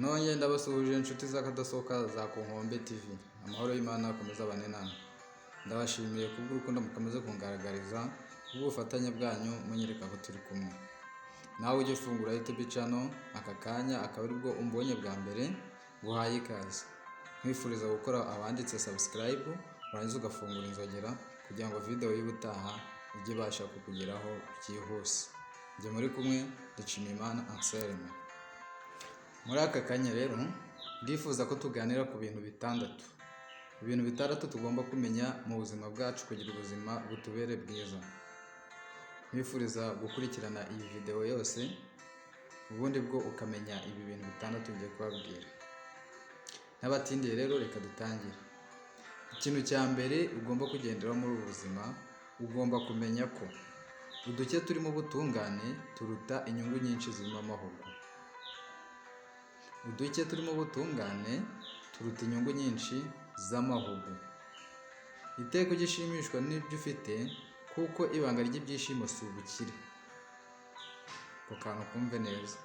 Nongeye ndabasuhuje inshuti z'akadasohoka za Kunkombe TV. Amahoro y'Imana akomeza abane namwe. Ndabashimiye kubw'urukundo mukomeza kungaragariza, kubw'ubufatanye bwanyu munyereka ko turi kumwe. Nawe ujye ufungura YouTube channel aka kanya akaba aribwo umbonye bwa mbere, guhaye ikaze. Nkwifuriza gukora abanditse subscribe, warangiza ugafungura inzogera kugira ngo video y'ubutaha ijye ibasha kukugeraho byihuse. Njye muri kumwe Dushimimana Anselme. Muri aka kanya rero ndifuza ko tuganira ku bintu bitandatu. Ibintu bitandatu tugomba kumenya mu buzima bwacu kugira ubuzima butubere bwiza. Nkwifuriza gukurikirana iyi video yose ubundi bwo ukamenya ibi bintu bitandatu ngiye kubabwira. N'abatindiye rero reka dutangire. Ikintu cya mbere ugomba kugenderaho muri ubu buzima, ugomba kumenya ko uduke turimo ubutungane turuta inyungu nyinshi zirimo amahoro. Uduke turimo ubutungane turuta inyungu nyinshi z'amahugu. Iteka ugishimishwa n'ibyo ufite, kuko ibanga ry'ibyishimo si ubukire. Ako kantu kumve neza.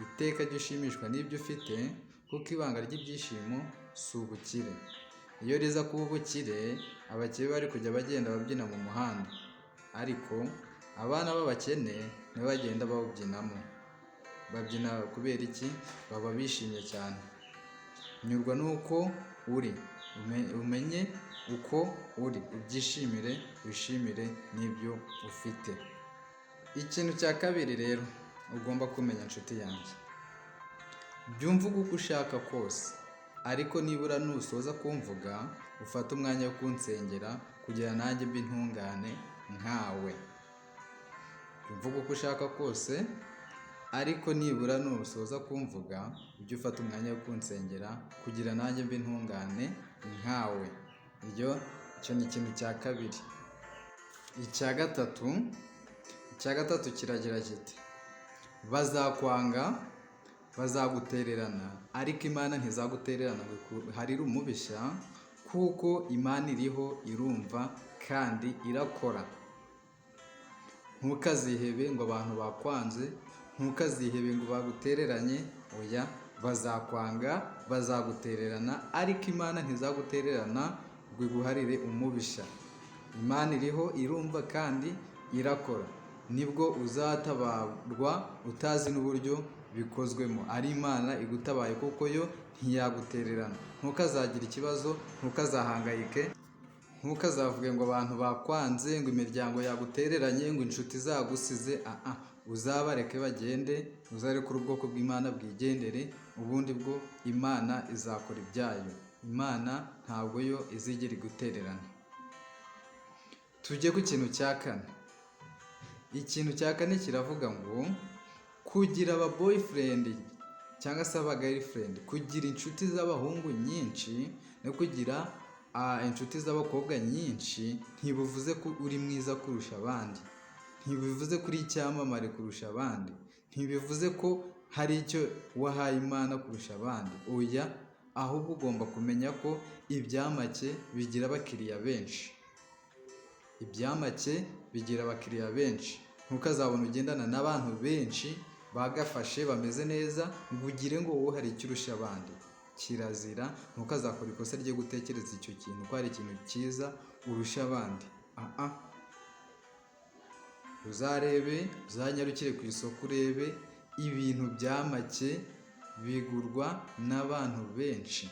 Iteka ugishimishwa n'ibyo ufite, kuko ibanga ry'ibyishimo si ubukire. Iyo riza kuba ubukire, abakire bari kujya bagenda babyina mu muhanda, ariko abana b'abakene nibo bagenda bawubyinamo. Babyina kubera iki? Baba bishimye cyane. Nyurwa nuko uri, umenye uko uri, ubyishimire, wishimire n'ibyo ufite. Ikintu cya kabiri rero ugomba kumenya inshuti yanjye, byumva uko ushaka kose, ariko nibura nusoza kumvuga ufate umwanya wo kunsengera kugira nanjye mbe intungane nkawe. Byumva uko ushaka kose, ariko nibura nusoza kumvuga ujye ufata umwanya wo kunsengera kugira nanjye mbe intungane nkawe. Icyo ni ikintu cya kabiri. Icya gatatu kiragira kiti, bazakwanga, bazagutererana, ariko Imana ntizagutererana ngo harire umubisha, kuko Imana iriho, irumva kandi irakora. Ntukazihebe ngo abantu bakwanze, ntukazihebe ngo bagutereranye. Oya, bazakwanga, bazagutererana, ariko Imana ntizagutererana ngo iguharire umubisha. Imana iriho, irumva kandi irakora. Nibwo uzatabarwa utazi n'uburyo bikozwemo. Ari Imana igutabaye kuko yo ntiyagutererana. Ntukazagire ikibazo, ntukazahangayike, ntukazavuge ngo abantu bakwanze, ngo imiryango yagutereranye, ngo inshuti zagusize. Uzabareke bagende, uzarekure ubwoko bw'Imana bwigendere, ubundi bwo Imana izakora ibyayo. Imana ntabwo yo izigera igutererana. Tujye ku kintu cya kane. Ikintu cya kane kiravuga ngo kugira aba boyfriend cyangwa se aba girlfriend, kugira inshuti z'abahungu nyinshi no kugira inshuti z'abakobwa nyinshi ntibivuze ko uri mwiza kurusha abandi, ntibivuze ko uri icyamamare kurusha abandi, ntibivuze ko hari icyo wahaye Imana kurusha abandi. Oya, ahubwo ugomba kumenya ko ibyamake bigira abakiriya benshi. Ibyamake bigira abakiriya benshi. Ntukazabona ugendana n'abantu benshi bagafashe bameze neza ngo ugire ngo wowe hari icyo urusha abandi. Kirazira. Ntukazakora ikosa ryo gutekereza icyo kintu ko hari ikintu cyiza urusha abandi. Uzarebe, uzanyarukire ku isoko urebe, ibintu byamake bigurwa n'abantu benshi.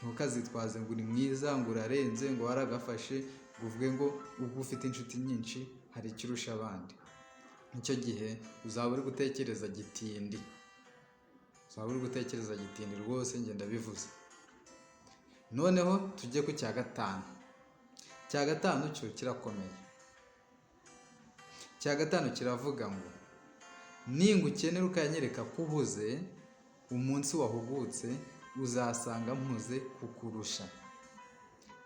Ntukazitwaze ngo uri mwiza, ngo urarenze, ngo waragafashe, ngo uvuge ngo ubwo ufite inshuti nyinshi hari icyo urusha abandi. Icyo gihe uzaba uri gutekereza gitindi. Uzaba uri gutekereza gitindi rwose, njye ndabivuze. Noneho tujye ku cya gatanu. Cya gatanu cyo kirakomeye. Cya gatanu kiravuga ngo ningukenera ukanyereka ko uhuze, umunsi wahugutse uzasanga mpuze kukurusha.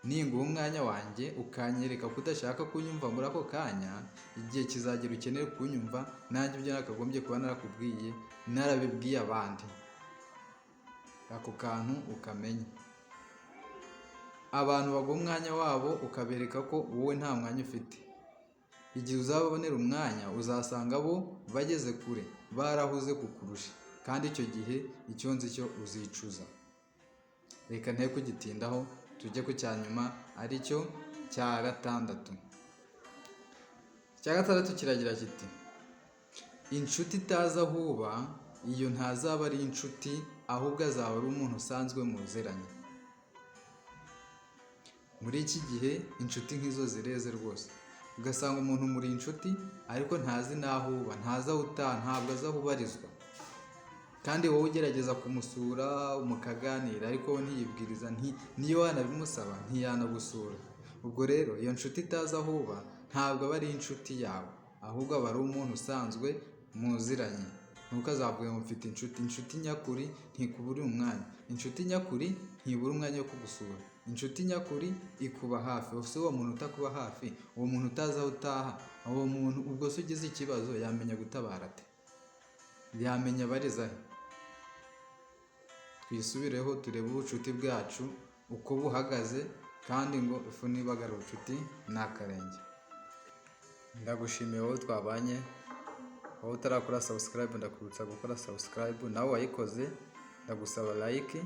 Ninguha umwanya wanjye ukanyereka ko udashaka kunyumva muri ako kanya, igihe kizagera ukeneye kunyumva, nanjye ibyo nakagombye kuba narakubwiye narabibwiye abandi. Ako kantu ukamenye. Abantu baguha umwanya wabo ukabereka ko wowe nta mwanya ufite. Igihe uzababonera umwanya uzasanga bo bageze kure, barahuze kukurusha. kandi icyo gihe icyo nzi cyo uzicuza. Reka nte kugitindaho, tujye ku cya nyuma ari cyo cya gatandatu. Icya gatandatu kiragira kiti inshuti itazi aho uba, iyo ntazaba ari inshuti, ahubwo azaba ari umuntu usanzwe muziranye. Muri iki gihe inshuti nk'izo zireze rwose, ugasanga umuntu muri inshuti ariko ntazi n'aho uba, ntazi aho utaha, ntabwo azi aho ubarizwa, kandi wowe ugerageza kumusura mukaganira ariko we ntiyibwiriza, niyo wanabimusaba ntiyanagusura. Ubwo rero iyo nshuti itazi aho uba ntabwo aba ari inshuti yawe, ahubwo aba ari umuntu usanzwe muziranye. Ntukazavuge ngo mfite inshuti. Inshuti nyakuri ntikuburira umwanya, inshuti nyakuri ntibura umwanya wo kugusura, inshuti nyakuri ikuba hafi. Ese uwo muntu utakuba hafi, uwo muntu utazi aho utaha, uwo muntu ubwo se ugize ikibazo yamenya gutabara ate? Yamenya abariza he? Twisubireho turebe ubucuti bwacu uko buhagaze, kandi ngo ifu nibagara ubucuti ni akarenge. Ndagushimiye wowe twabanye, wowe utarakora subscribe ndakwibutsa gukora subscribe, nawe wayikoze ndagusaba like,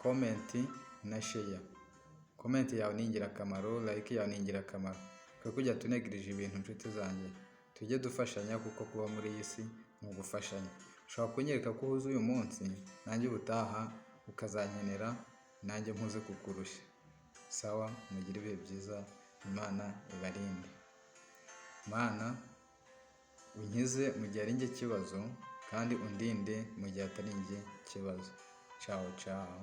comment na share. Comment yawe ni ingirakamaro, like yawe ni ingirakamaro, kuko kujya tunegirije ibintu inshuti zanjye. Tujye dufashanya kuko kuba muri iyi si ni ugufashanya. Ushobora kunyereka ko uhuze uyu munsi, nanjye ubutaha ukazankenera, nanjye mpuze kukurusha. Sawa, mugire ibihe byiza, Imana ibarinde. Mana unkize mu gihe ari njye kibazo, kandi undinde mu gihe atari njye kibazo. Ciao ciao.